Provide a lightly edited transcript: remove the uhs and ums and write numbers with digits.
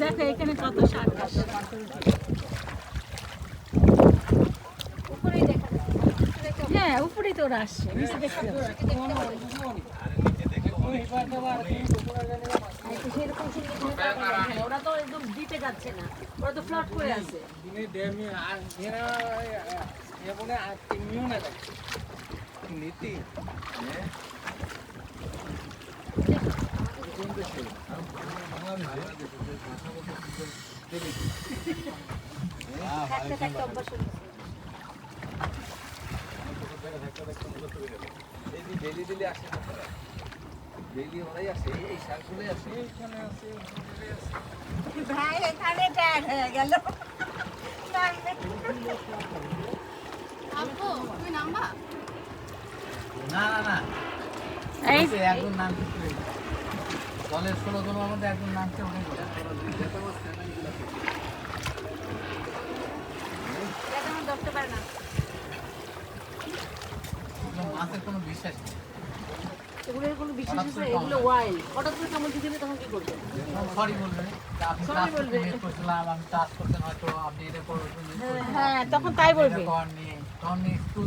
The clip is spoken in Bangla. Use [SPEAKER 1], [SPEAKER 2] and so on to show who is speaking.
[SPEAKER 1] দেখো এখানে কত শাক হ্যাঁ উপরেই তো ওরা আসছে নিচে দেখতে ওরা তো একদম দ্বীপে যাচ্ছে না ওরা তো ফ্লট করে আছে
[SPEAKER 2] নীতি ডেলি ডেলি আসে ডেলি ওরাই আসে এই শাকগুলোই আসে এইখানে আসে
[SPEAKER 1] ভাই এখানে ট্যাগ হয়ে গেল
[SPEAKER 3] আপু তুমি নামবা
[SPEAKER 2] না না না
[SPEAKER 1] এই
[SPEAKER 2] একজন নাম দলের 16 জনের মধ্যে একজন নামছে অনেক
[SPEAKER 1] ধরতে পারে না
[SPEAKER 2] মাছের কোনো বিশ্বাস নেই
[SPEAKER 1] এগুলোর কোনো বিশ্বাস আছে এগুলো ওয়াইল্ড হঠাৎ করে কামড় দিয়ে দিলে তখন কি করবে
[SPEAKER 2] সরি বলবেন আপনি
[SPEAKER 1] Sorry
[SPEAKER 2] চাষ
[SPEAKER 1] বলবে।
[SPEAKER 2] করছিলাম আমি চাষ করতেন হয়তো আপনি এটা করবেন
[SPEAKER 1] হ্যাঁ তখন তাই বলবে
[SPEAKER 2] তখন নিয়ে একটু